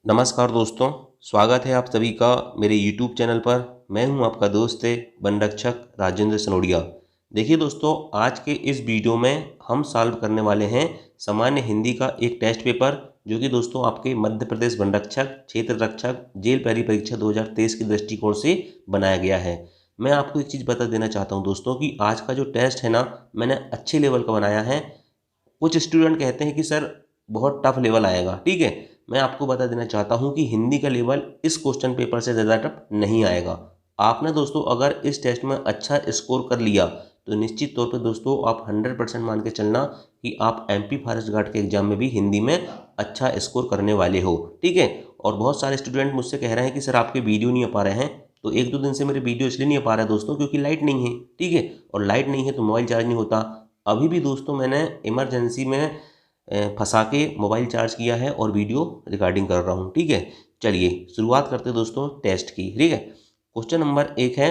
नमस्कार दोस्तों, स्वागत है आप सभी का मेरे YouTube चैनल पर। मैं हूं आपका दोस्त वन रक्षक राजेंद्र सनोडिया। देखिए दोस्तों, आज के इस वीडियो में हम सॉल्व करने वाले हैं सामान्य हिंदी का एक टेस्ट पेपर, जो कि दोस्तों आपके मध्य प्रदेश वन रक्षक क्षेत्र रक्षक जेल प्रहरी परीक्षा 2023 के दृष्टिकोण से बनाया गया है। मैं आपको एक चीज़ बता देना चाहता हूँ दोस्तों कि आज का जो टेस्ट है ना, मैंने अच्छे लेवल का बनाया है। कुछ स्टूडेंट कहते हैं कि सर बहुत टफ लेवल आएगा। ठीक है, मैं आपको बता देना चाहता हूं कि हिंदी का लेवल इस क्वेश्चन पेपर से ज़्यादा टफ नहीं आएगा। आपने दोस्तों अगर इस टेस्ट में अच्छा स्कोर कर लिया तो निश्चित तौर पे दोस्तों आप 100% मान के चलना कि आप एमपी फॉरेस्ट गार्ड के एग्जाम में भी हिंदी में अच्छा स्कोर करने वाले हो। ठीक है, और बहुत सारे स्टूडेंट मुझसे कह रहे हैं कि सर आपके वीडियो नहीं आ पा रहे हैं। तो एक दो दिन से मेरे वीडियो इसलिए नहीं आ पा रहा है दोस्तों क्योंकि लाइट नहीं है। ठीक है, और लाइट नहीं है तो मोबाइल चार्ज नहीं होता। अभी भी दोस्तों मैंने इमरजेंसी में फंसा के मोबाइल चार्ज किया है और वीडियो रिकॉर्डिंग कर रहा हूँ। ठीक है, चलिए शुरुआत करते हैं दोस्तों टेस्ट की। ठीक है, क्वेश्चन नंबर 1 है,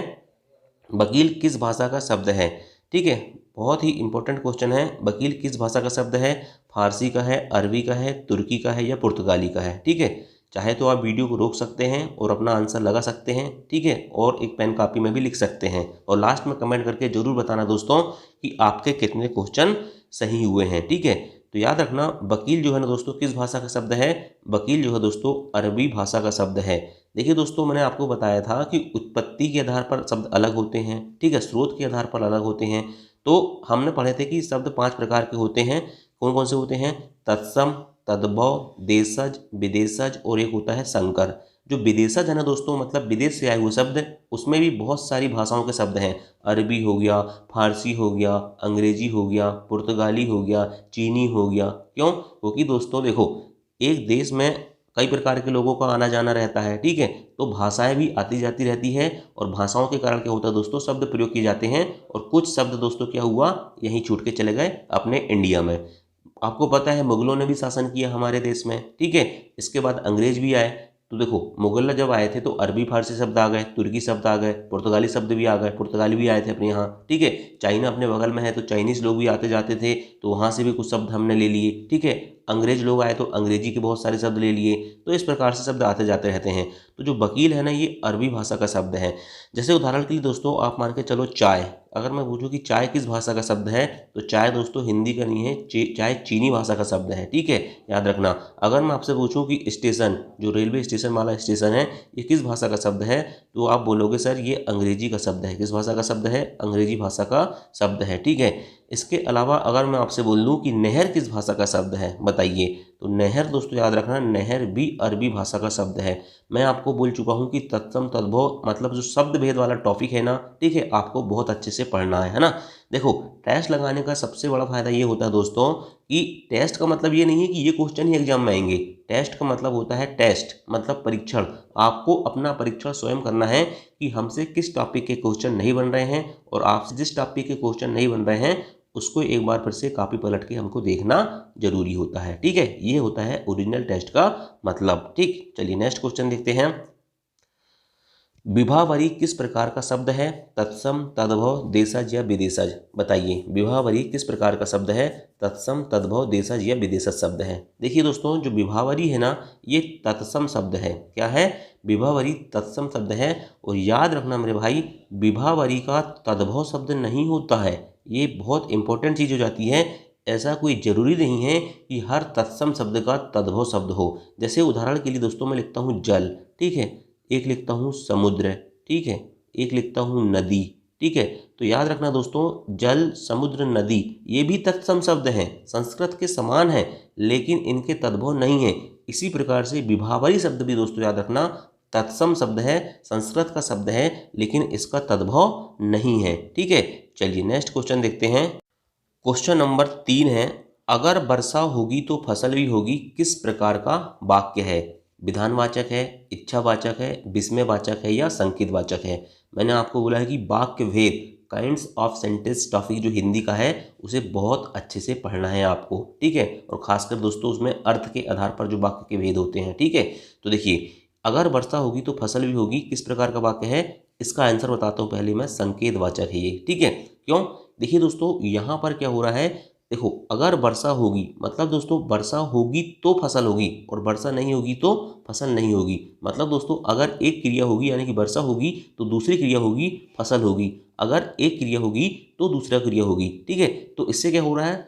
वकील किस भाषा का शब्द है। ठीक है, बहुत ही इंपॉर्टेंट क्वेश्चन है। वकील किस भाषा का शब्द है? फारसी का है, अरबी का है, तुर्की का है या पुर्तगाली का है। ठीक है, चाहे तो आप वीडियो को रोक सकते हैं और अपना आंसर लगा सकते हैं। ठीक है, और एक पेन कॉपी में भी लिख सकते हैं और लास्ट में कमेंट करके जरूर बताना दोस्तों कि आपके कितने क्वेश्चन सही हुए हैं। ठीक है, तो याद रखना वकील जो है ना दोस्तों किस भाषा का शब्द है? वकील जो है दोस्तों अरबी भाषा का शब्द है। देखिए दोस्तों, मैंने आपको बताया था कि उत्पत्ति के आधार पर शब्द अलग होते हैं। ठीक है, स्रोत के आधार पर अलग होते हैं। तो हमने पढ़े थे कि शब्द 5 प्रकार के होते हैं। कौन कौन से होते हैं? तत्सम, तद्भव, देशज, विदेशज और एक होता है संकर। जो विदेशज है ना दोस्तों, मतलब विदेश से आए हुए शब्द, उसमें भी बहुत सारी भाषाओं के शब्द हैं। अरबी हो गया, फारसी हो गया, अंग्रेजी हो गया, पुर्तगाली हो गया, चीनी हो गया। क्यों? क्योंकि दोस्तों देखो, एक देश में कई प्रकार के लोगों का आना जाना रहता है। ठीक है, तो भाषाएं भी आती जाती रहती है और भाषाओं के कारण क्या होता है दोस्तों, शब्द प्रयोग किए जाते हैं और कुछ शब्द दोस्तों क्या हुआ, यहीं छूट के चले गए अपने इंडिया में। आपको पता है मुगलों ने भी शासन किया हमारे देश में। ठीक है, इसके बाद अंग्रेज भी आए। तो देखो, मुगल जब आए थे तो अरबी फारसी शब्द आ गए, तुर्की शब्द आ गए, पुर्तगाली शब्द भी आ गए, पुर्तगाली भी आए थे अपने यहाँ। ठीक है, चाइना अपने बगल में है तो चाइनीज लोग भी आते जाते थे, तो वहाँ से भी कुछ शब्द हमने ले लिए। ठीक है, अंग्रेज लोग आए तो अंग्रेजी के बहुत सारे शब्द ले लिए। तो इस प्रकार से शब्द आते जाते रहते हैं। तो जो वकील है ना, ये अरबी भाषा का शब्द है। जैसे उदाहरण के लिए दोस्तों आप मान के चलो चाय। अगर मैं पूछूं कि चाय किस भाषा का शब्द है, तो चाय दोस्तों हिंदी का नहीं है, चाय चीनी भाषा का शब्द है। ठीक है, याद रखना। अगर मैं आपसे पूछूं कि स्टेशन, जो रेलवे स्टेशन वाला स्टेशन है, ये किस भाषा का शब्द है, तो आप बोलोगे सर ये अंग्रेजी का शब्द है। किस भाषा का शब्द है? अंग्रेजी भाषा का शब्द है। ठीक है, इसके अलावा अगर मैं आपसे बोल दूं कि नहर किस भाषा का शब्द है, बताइए। तो नहर दोस्तों याद रखना, नहर भी अरबी भाषा का शब्द है। मैं आपको बोल चुका हूं कि तत्सम तद्भव मतलब जो शब्द भेद वाला टॉपिक है ना, ठीक है, आपको बहुत अच्छे से पढ़ना है ना। देखो, टेस्ट लगाने का सबसे बड़ा फायदा ये होता है दोस्तों कि टेस्ट का मतलब ये नहीं है कि ये क्वेश्चन ही एग्जाम में आएंगे। टेस्ट का मतलब होता है, टेस्ट मतलब परीक्षण। आपको अपना परीक्षण स्वयं करना है कि हमसे किस टॉपिक के क्वेश्चन नहीं बन रहे हैं, और आपसे जिस टॉपिक के क्वेश्चन नहीं बन रहे हैं उसको एक बार फिर से कॉपी पलट के हमको देखना जरूरी होता है। ठीक है, ये होता है ओरिजिनल टेस्ट का मतलब। ठीक, चलिए नेक्स्ट क्वेश्चन देखते हैं। विभावरी किस प्रकार का शब्द है? तत्सम, तद्भव, देशज या विदेशज। बताइए, विभावरी किस प्रकार का शब्द है? तत्सम, तद्भव, देशज या विदेशज शब्द है। देखिए दोस्तों, जो विभावरी है ना, ये तत्सम शब्द है। क्या है? विभावरी तत्सम शब्द है। और याद रखना मेरे भाई, विभावरी का तद्भव शब्द नहीं होता है। ये बहुत इंपॉर्टेंट चीज हो जाती है। ऐसा कोई जरूरी नहीं है कि हर तत्सम शब्द का तद्भव शब्द हो। जैसे उदाहरण के लिए दोस्तों मैं लिखता हूँ जल। ठीक है, एक लिखता हूँ समुद्र। ठीक है, एक लिखता हूँ नदी। ठीक है, तो याद रखना दोस्तों, जल, समुद्र, नदी ये भी तत्सम शब्द हैं, संस्कृत के समान है, लेकिन इनके तद्भव नहीं है। इसी प्रकार से विभावरी शब्द भी दोस्तों याद रखना तत्सम शब्द है, संस्कृत का शब्द है, लेकिन इसका तद्भव नहीं है। ठीक है, चलिए नेक्स्ट क्वेश्चन देखते हैं। क्वेश्चन नंबर 3 है, अगर वर्षा होगी तो फसल भी होगी किस प्रकार का वाक्य है? विधानवाचक है, इच्छावाचक है, विस्मयवाचक है या संकेतवाचक है? मैंने आपको बोला है कि वाक्य भेद, काइंड्स ऑफ सेंटेंस टॉपिक जो हिंदी का है उसे बहुत अच्छे से पढ़ना है आपको। ठीक है, और खासकर दोस्तों उसमें अर्थ के आधार पर जो वाक्य के भेद होते हैं। ठीक है, तो देखिए, अगर वर्षा होगी तो फसल भी होगी किस प्रकार का वाक्य है? इसका आंसर बताता हूँ पहले मैं, संकेतवाचक है ये। ठीक है, क्यों? देखिए दोस्तों, यहाँ पर क्या हो रहा है, देखो अगर वर्षा होगी मतलब दोस्तों वर्षा होगी तो फसल होगी और वर्षा नहीं होगी तो फसल नहीं होगी। मतलब दोस्तों अगर एक क्रिया होगी यानी कि वर्षा होगी तो दूसरी क्रिया होगी फसल होगी, अगर एक क्रिया होगी तो दूसरा क्रिया होगी। ठीक है, तो इससे क्या हो रहा है,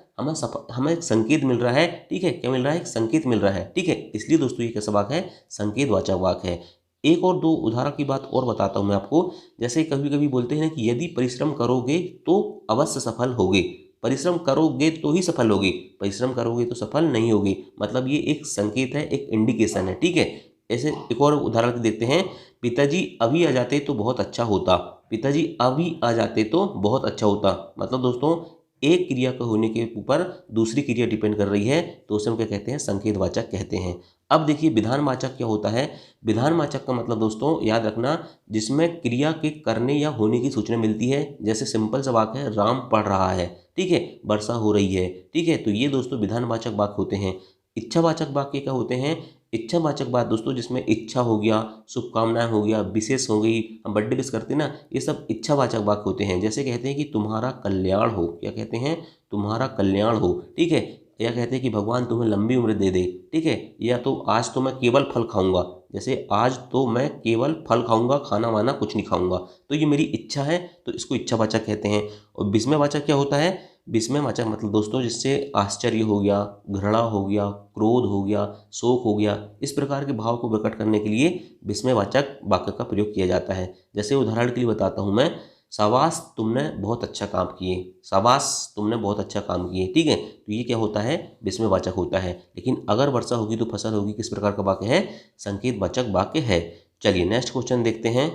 हमें एक संकेत मिल रहा है। ठीक है, क्या मिल रहा है, एक संकेत मिल रहा है। ठीक है, इसलिए दोस्तों ये कैसा वाक्य है, संकेतवाचक वाक्य है। एक और दो उदाहरण की बात और बताता हूँ मैं आपको। जैसे कभी कभी बोलते हैं कि यदि परिश्रम करोगे तो अवश्य सफल होगे, परिश्रम करोगे तो ही सफल होगे, परिश्रम करोगे तो सफल नहीं होगे। मतलब ये एक संकेत है, एक इंडिकेशन है। ठीक है, ऐसे एक और उदाहरण देखते हैं। पिताजी अभी आ जाते तो बहुत अच्छा होता, पिताजी अभी आ जाते तो बहुत अच्छा होता। मतलब दोस्तों एक क्रिया का होने के ऊपर दूसरी क्रिया डिपेंड कर रही है, तो उसे हम क्या कहते हैं, संकेतवाचक कहते हैं। अब देखिए विधानवाचक क्या होता है। विधानवाचक का मतलब दोस्तों याद रखना, जिसमें क्रिया के करने या होने की सूचना मिलती है। जैसे सिंपल सा वाक्य है, राम पढ़ रहा है, ठीक है, वर्षा हो रही है। ठीक है, तो ये दोस्तों विधानवाचक वाक्य होते हैं। इच्छावाचक वाक्य क्या होते हैं, इच्छावाचक बात दोस्तों जिसमें इच्छा हो गया, शुभकामनाएं हो गया, विशेष हो गई, हम बर्थडे विश करते हैं ना, ये सब इच्छावाचक वाक्य होते हैं। जैसे कहते हैं कि तुम्हारा कल्याण हो, क्या कहते हैं, तुम्हारा कल्याण हो। ठीक है, या कहते हैं कि भगवान तुम्हें लंबी उम्र दे दे। ठीक है, या तो आज तो मैं केवल फल खाऊंगा, जैसे आज तो मैं केवल फल खाऊंगा, खाना वाना कुछ नहीं खाऊंगा, तो ये मेरी इच्छा है, तो इसको इच्छावाचक कहते हैं। और विस्मयवाचक क्या होता है, विस्मयवाचक मतलब दोस्तों जिससे आश्चर्य हो गया, घृणा हो गया, क्रोध हो गया, शोक हो गया, इस प्रकार के भाव को प्रकट करने के लिए विस्मयवाचक वाक्य का प्रयोग किया जाता है। जैसे उदाहरण के लिए बताता हूँ मैं, शाबाश तुमने बहुत अच्छा काम किए, शाबाश तुमने बहुत अच्छा काम किए। ठीक है, तो ये क्या होता है, विस्मयवाचक होता है। लेकिन अगर वर्षा होगी तो फसल होगी किस प्रकार का वाक्य है, संकेतवाचक वाक्य है। चलिए नेक्स्ट क्वेश्चन देखते हैं।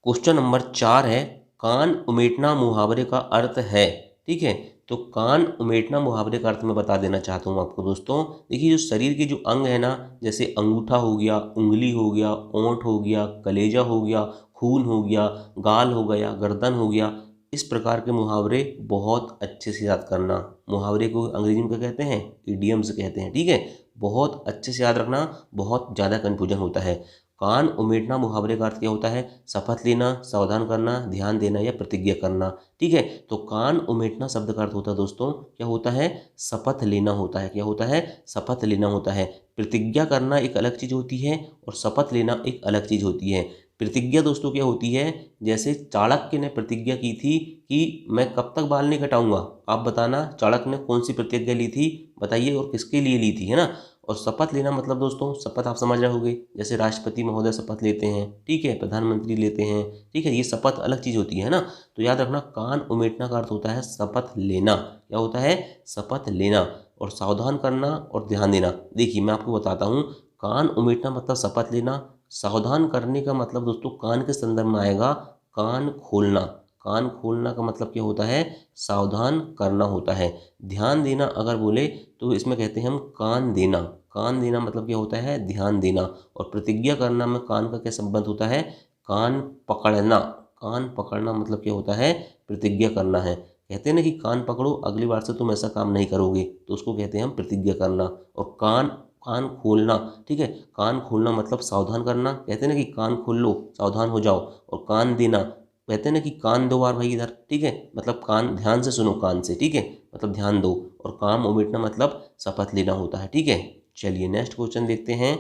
क्वेश्चन नंबर 4 है, कान उमेटना मुहावरे का अर्थ है। ठीक है, तो कान उमेटना मुहावरे का अर्थ मैं बता देना चाहता हूँ आपको दोस्तों। देखिए जो शरीर के जो अंग है ना, जैसे अंगूठा हो गया, उंगली हो गया, ओंठ हो गया, कलेजा हो गया, खून हो गया, गाल हो गया, गर्दन हो गया, इस प्रकार के मुहावरे बहुत अच्छे से याद करना। मुहावरे को अंग्रेजी में क्या कहते हैं, इडियम्स कहते हैं। ठीक है, बहुत अच्छे से याद रखना, बहुत ज़्यादा कन्फ्यूजन होता है। कान उमेटना मुहावरे का अर्थ क्या होता है, शपथ लेना, सावधान करना, ध्यान देना या प्रतिज्ञा करना। ठीक है, तो कान उमेटना शब्द का अर्थ होता है दोस्तों, क्या होता है, शपथ लेना होता है। क्या होता है, शपथ लेना होता है। प्रतिज्ञा करना एक अलग चीज़ होती है और शपथ लेना एक अलग चीज़ होती है। प्रतिज्ञा दोस्तों क्या होती है, जैसे चाणक्य ने प्रतिज्ञा की थी कि मैं कब तक बाल नहीं कटाऊंगा। आप बताना चाणक्य ने कौन सी प्रतिज्ञा ली थी, बताइए, और किसके लिए ली थी, है ना। और शपथ लेना मतलब दोस्तों, शपथ आप समझ रहे होंगे, जैसे राष्ट्रपति महोदय शपथ लेते हैं, ठीक है, प्रधानमंत्री लेते हैं। ठीक है, ये शपथ अलग चीज़ होती है ना। तो याद रखना, कान उमेटना का अर्थ होता है शपथ लेना। क्या होता है, शपथ लेना। और सावधान करना और ध्यान देना। देखिए मैं आपको बताता हूँ, कान उमेटना मतलब शपथ लेना, सावधान करने का मतलब दोस्तों कान के संदर्भ में आएगा, कान खोलना। कान खोलना का मतलब क्या होता है, सावधान करना होता है। ध्यान देना अगर बोले तो इसमें कहते हैं हम कान देना। कान देना मतलब क्या होता है, ध्यान देना। और प्रतिज्ञा करना में कान का क्या संबंध होता है, कान पकड़ना। कान पकड़ना मतलब क्या होता है, प्रतिज्ञा करना है। कहते हैं ना कि कान पकड़ो, अगली बार से तुम ऐसा काम नहीं करोगे, तो उसको कहते हैं हम प्रतिज्ञा करना। और कान कान खोलना, ठीक है, कान खोलना मतलब सावधान करना। कहते हैं ना कि कान खोल लो, सावधान हो जाओ। और कान देना, कहते हैं ना कि कान दो बार भाई इधर, ठीक है, मतलब कान ध्यान से सुनो, कान से, ठीक है, मतलब ध्यान दो। और काम उमेटना मतलब शपथ लेना होता है। ठीक है, चलिए नेक्स्ट क्वेश्चन देखते हैं।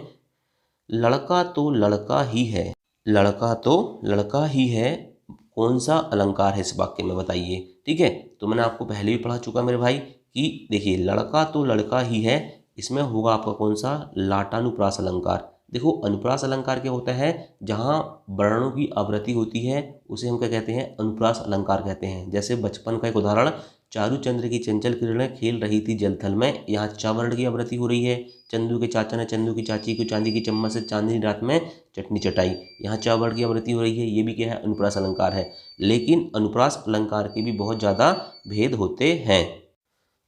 लड़का तो लड़का ही है, लड़का तो लड़का ही है, कौन सा अलंकार है इस वाक्य में, बताइए। ठीक है, तो मैंने आपको पहले भी पढ़ा चुका मेरे भाई कि देखिए लड़का तो लड़का ही है, इसमें होगा आपका कौन सा, लाटानुप्रास अलंकार। देखो अनुप्रास अलंकार क्या होता है, जहाँ वर्णों की आवृत्ति होती है उसे हम क्या कहते हैं, अनुप्रास अलंकार कहते हैं। जैसे बचपन का एक उदाहरण, चारूचंद्र की चंचल किरणें खेल रही थी जल थल में, यहाँ च वर्ण की आवृत्ति हो रही है। चंदू के चाचा ने चंदू की चाची को चांदी की चम्मच से चांदनी रात में चटनी चटाई, यहाँ च वर्ण की आवृत्ति हो रही है। ये भी क्या है, अनुप्रास अलंकार है। लेकिन अनुप्रास अलंकार के भी बहुत ज़्यादा भेद होते हैं।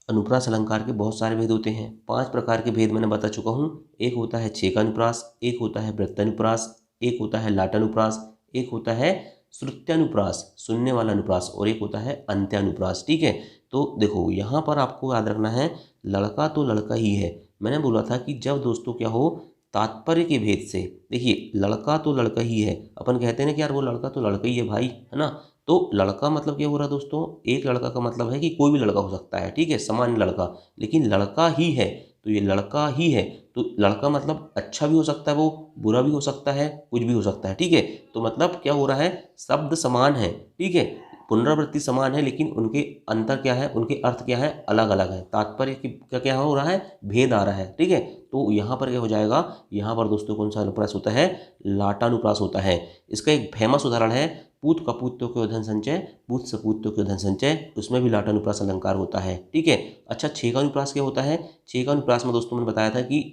अनुप्रास अलंकार के बहुत सारे भेद होते हैं, 5 प्रकार के भेद मैंने बता चुका हूँ। एक होता है छेकानुप्रास, एक होता है वृत्तानुप्रास, एक होता है लाटानुप्रास, एक होता है श्रुत्यानुप्रास, सुनने वाला अनुप्रास, और एक होता है अंत्यानुप्रास। ठीक है, तो देखो यहाँ पर आपको याद रखना है, लड़का तो लड़का ही है। मैंने बोला था कि जब दोस्तों क्या हो, तात्पर्य के भेद से। देखिए लड़का तो लड़का ही है, अपन कहते हैं ना कि यार वो लड़का तो लड़का ही है भाई, है ना। तो लड़का मतलब क्या हो रहा है दोस्तों, एक लड़का का मतलब है कि कोई भी लड़का हो सकता है, ठीक है, सामान्य लड़का, लेकिन लड़का ही है तो ये लड़का ही है। तो लड़का मतलब अच्छा भी हो सकता है, वो बुरा भी हो सकता है, कुछ भी हो सकता है, ठीक है। तो मतलब क्या हो रहा है, शब्द समान है, ठीक है, पुनरावृत्ति समान है, लेकिन उनके अंतर क्या है, उनके अर्थ क्या है, अलग अलग है। तात्पर्य का क्या हो रहा है, भेद आ रहा है, ठीक है। तो यहाँ पर क्या हो जाएगा, यहाँ पर दोस्तों कौन सा अनुप्रास होता है, लाटानुप्रास होता है। इसका एक फेमस उदाहरण है पूत कपूत के धन संचय, पूत सपूत के धन संचय, उसमें भी लाटानुप्रास अलंकार होता है, ठीक है। अच्छा छेकानुप्रास क्या होता है, छेकानुप्रास में दोस्तों मैंने बताया था कि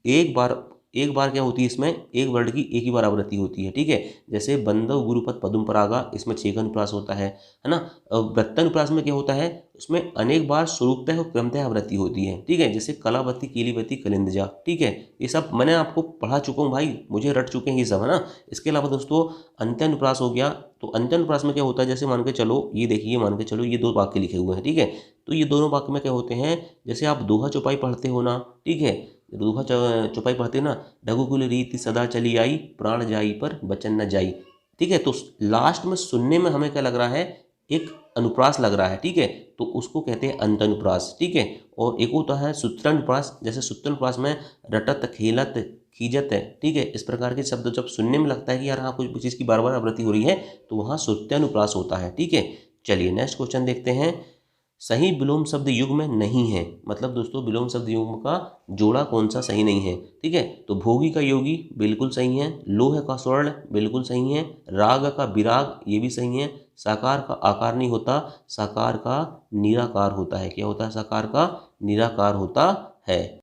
एक बार क्या होती है, इसमें एक वर्ड की एक ही बार आवृत्ति होती है, ठीक है। जैसे बंधव गुरुपद पदुम परागा, इसमें छेकानुप्रास होता है ना। वृत्तानुप्रास में क्या होता है, उसमें अनेक बार स्वरूपतः और क्रमतः आवृत्ति होती है, ठीक है। जैसे कलावती, केलीवती, कलिंदजा, ठीक है। ये सब मैंने आपको पढ़ा चुका हूँ भाई, मुझे रट चुके हैं ये सब, है ना। इसके अलावा दोस्तों अंत्यानुप्रास हो गया। तो अंत्यानुप्रास में क्या होता है, जैसे मान के चलो, ये देखिए, मान के चलो ये दो वाक्य लिखे हुए हैं, ठीक है। तो ये दोनों वाक्य में क्या होते हैं, जैसे आप दोहा चौपाई पढ़ते हो ना, ठीक है, दोहा चौपाई पढ़ते ना, रघुकुल रीति सदा चली आई, प्राण जाई पर वचन न जाई, ठीक है। तो लास्ट में सुनने में हमें क्या लग रहा है, एक अनुप्रास लग रहा है, ठीक है। तो उसको कहते हैं अंतनुप्रास, ठीक है। और एक होता है सूत्रानुप्रास, जैसे सूत्रानुप्रास में रटत, खेलत, खींचत है, ठीक है। इस प्रकार के शब्द जब सुनने में लगता है कि यार हाँ कुछ चीज़ की बार बार आवृत्ति हो रही है, तो वहाँ सूत्रानुप्रास होता है, ठीक है। चलिए नेक्स्ट क्वेश्चन देखते हैं। सही विलोम शब्द युग्म में नहीं है, मतलब दोस्तों विलोम शब्द युग्म का जोड़ा कौन सा सही नहीं है, ठीक है। तो भोगी का योगी बिल्कुल सही है, लोह का स्वर्ण बिल्कुल सही है, राग का विराग ये भी सही है, साकार का आकार नहीं होता, साकार का निराकार होता है। क्या होता है, साकार का निराकार होता है।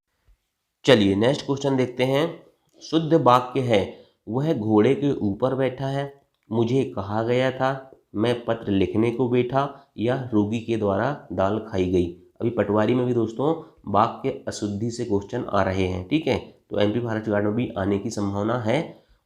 चलिए नेक्स्ट क्वेश्चन देखते हैं। शुद्ध वाक्य है, वह घोड़े के ऊपर बैठा है, मुझे कहा गया था, मैं पत्र लिखने को बैठा, या रोगी के द्वारा दाल खाई गई। अभी पटवारी में भी दोस्तों वाक्य अशुद्धि से क्वेश्चन आ रहे हैं, ठीक है। तो एमपी भारत गार्ड में भी आने की संभावना है,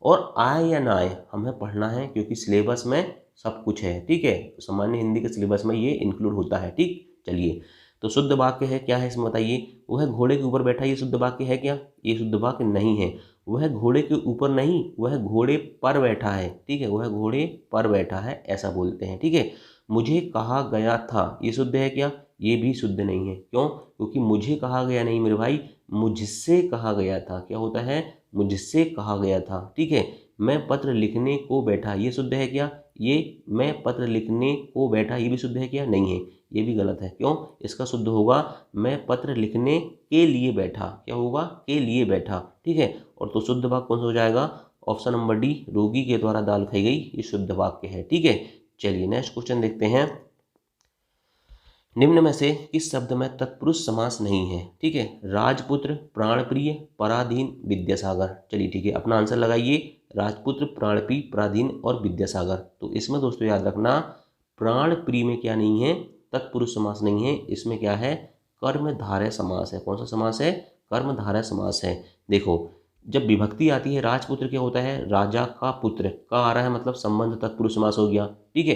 और आए या ना आए हमें पढ़ना है, क्योंकि सिलेबस में सब कुछ है, ठीक है। सामान्य हिंदी के सिलेबस में ये इंक्लूड होता है, ठीक। चलिए तो शुद्ध वाक्य है क्या है, इसमें बताइए। वह घोड़े के ऊपर बैठा, ये शुद्ध वाक्य है क्या, ये शुद्ध वाक्य नहीं है। वह घोड़े के ऊपर नहीं, वह घोड़े पर बैठा है, ठीक है, वह घोड़े पर बैठा है ऐसा बोलते हैं, ठीक है। मुझे कहा गया था, ये शुद्ध है क्या, ये भी शुद्ध नहीं है। क्यों, क्योंकि मुझे कहा गया नहीं मेरे भाई, मुझसे कहा गया था। क्या होता है, मुझसे कहा गया था, ठीक है। मैं पत्र लिखने को बैठा, ये शुद्ध है क्या, ये मैं पत्र लिखने को बैठा ये भी शुद्ध है क्या, नहीं है, ये भी गलत है। क्यों, इसका शुद्ध होगा मैं पत्र लिखने के लिए बैठा। क्या होगा, के लिए बैठा, ठीक है। और तो शुद्ध वाक्य कौन सा हो जाएगा, ऑप्शन नंबर डी, रोगी के द्वारा दाल खाई गई, ये शुद्ध वाक्य है, ठीक है। चलिए नेक्स्ट क्वेश्चन देखते हैं। निम्न में से किस शब्द में तत्पुरुष समास नहीं है, ठीक है। राजपुत्र, प्राणप्रिय, पराधीन, विद्यासागर। चलिए ठीक है, अपना आंसर लगाइए। राजपुत्र, प्राणप्रिय, पराधीन और विद्यासागर। तो इसमें दोस्तों याद रखना, प्राणप्रिय में क्या नहीं है, तत्पुरुष समास नहीं है, इसमें क्या है, कर्मधारय समास है। कौन सा समास है, कर्मधारय समास है। देखो जब विभक्ति आती है, राजपुत्र क्या होता है, राजा का पुत्र का आ रहा है, मतलब संबंध तत्पुरुष समास हो गया, ठीक है।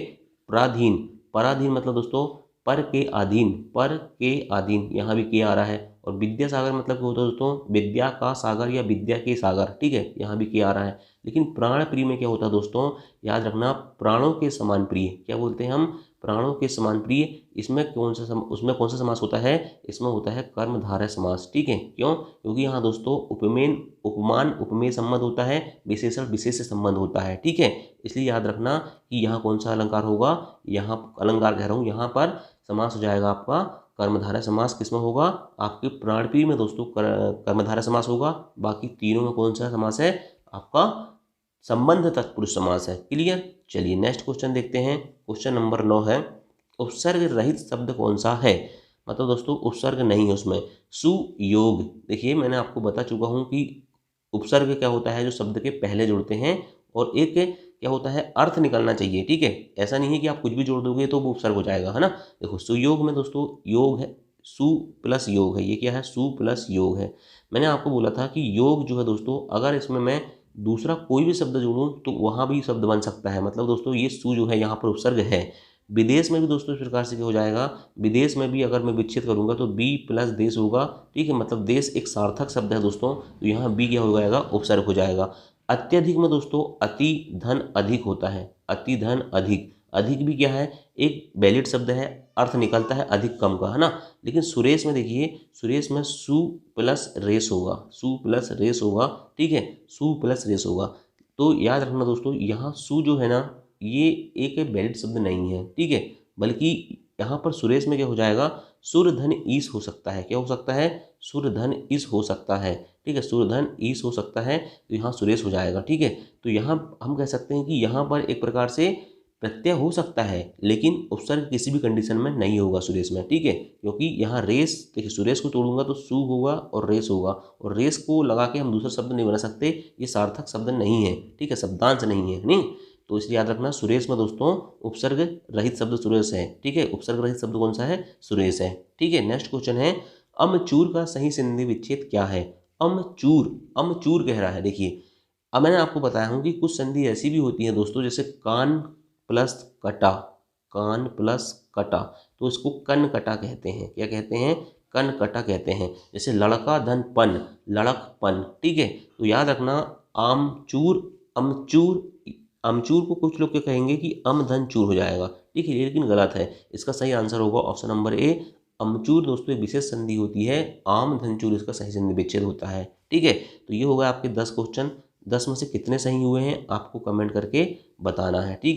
पराधीन, पराधीन मतलब दोस्तों पर के अधीन, पर के अधीन, यहाँ भी के आ रहा है। और विद्यासागर मतलब क्या होता है दोस्तों, विद्या का सागर या विद्या के सागर, ठीक है, यहाँ भी के आ रहा है। लेकिन प्राण प्रिय में क्या होता है दोस्तों, याद रखना, प्राणों के समान प्रिय, क्या बोलते हैं हम, प्राणों के समान प्रिय। इसमें उसमें कौन सा समास होता है, इसमें होता है कर्मधारय समास, ठीक है। क्यों, क्योंकि यहाँ दोस्तों उपमेय, उपमान उपमेय संबंध होता है, विशेषण विशेष संबंध होता है, ठीक है। इसलिए याद रखना कि यहाँ कौन सा अलंकार होगा, यहाँ अलंकार कह रहा हूँ, यहाँ पर समास हो जाएगा आपका कर्मधारय समास। किसमें होगा, आपके प्राणप्रिय में दोस्तों कर्मधारय समास होगा। बाकी तीनों में कौन सा समास है, आपका संबंध तत्पुरुष समास है। क्लियर। चलिए नेक्स्ट क्वेश्चन देखते हैं। क्वेश्चन नंबर 9 है, उपसर्ग रहित शब्द कौन सा है, मतलब दोस्तों उपसर्ग नहीं है उसमें। सुयोग, देखिए मैंने आपको बता चुका हूँ कि उपसर्ग क्या होता है, जो शब्द के पहले जुड़ते हैं, और एक क्या होता है, अर्थ निकलना चाहिए, ठीक है। ऐसा नहीं है कि आप कुछ भी जोड़ दोगे तो वो उपसर्ग हो जाएगा, है ना। देखो सुयोग में दोस्तों योग है, सु प्लस योग है, ये क्या है, सु प्लस योग है। मैंने आपको बोला था कि योग जो है दोस्तों, अगर इसमें मैं दूसरा कोई भी शब्द जोड़ूं तो वहाँ भी शब्द बन सकता है। मतलब दोस्तों ये सु जो है यहाँ पर उपसर्ग है, विदेश में भी दोस्तों इस प्रकार से क्या हो जाएगा, विदेश में भी अगर मैं विच्छेद करूंगा तो बी प्लस देश होगा, ठीक है, मतलब देश एक सार्थक शब्द है दोस्तों, तो यहाँ बी क्या हो जाएगा, उपसर्ग हो जाएगा। अत्यधिक में दोस्तों अति धन अधिक होता है, अति धन अधिक, अधिक भी क्या है, एक वैलिड शब्द है, अर्थ निकलता है अधिक कम का, है ना। लेकिन सुरेश में देखिए, सुरेश में सु प्लस रेस होगा, सु प्लस रेस होगा, ठीक है, सु प्लस रेस होगा। तो याद रखना दोस्तों, यहाँ सु जो है ना, ये एक वैलिड शब्द नहीं है, ठीक है, बल्कि यहाँ पर सुरेश में क्या हो जाएगा, सुरधन ईस हो सकता है, क्या हो सकता है, सुरधन ईस हो सकता है, ठीक है, सुरधन ईस हो सकता है, तो यहाँ सुरेश हो जाएगा, ठीक है। तो यहाँ हम कह सकते हैं कि यहाँ पर एक प्रकार से प्रत्यय हो सकता है, लेकिन उपसर्ग किसी भी कंडीशन में नहीं होगा सुरेश में, ठीक है, क्योंकि यहाँ रेस, देखिए सुरेश को तोड़ूंगा तो सु होगा और रेस होगा, और रेस को लगा के हम दूसरा शब्द नहीं बना सकते, ये सार्थक शब्द नहीं है, ठीक है, शब्दांश नहीं है, नहीं। तो इसलिए याद रखना, सुरेश में दोस्तों उपसर्ग रहित शब्द सुरेश है, ठीक है, उपसर्ग रहित शब्द कौन सा है, सुरेश है, ठीक है। नेक्स्ट क्वेश्चन है, अमचूर का सही संधि विच्छेद क्या है। अमचूर, अमचूर कह रहा है, देखिए अब मैंने आपको बताया हूँ कि कुछ संधि ऐसी भी होती है दोस्तों, जैसे कान प्लस कटा, कान प्लस कटा, तो इसको कन कटा कहते हैं, क्या कहते हैं, कन कटा कहते हैं। जैसे लड़का धन पन, लड़कपन, ठीक है। तो याद रखना, आमचूर, अमचूर, अमचूर को कुछ लोग क्या कहेंगे कि अम धन चूर हो जाएगा, ठीक है, लेकिन गलत है। इसका सही आंसर होगा ऑप्शन नंबर ए, अमचूर दोस्तों एक विशेष संधि होती है, आम धनचूर इसका सही संधि विच्छेद होता है, ठीक है। तो ये होगा आपके 10 क्वेश्चन, 10 में से कितने सही हुए हैं आपको कमेंट करके बताना है, ठीक है।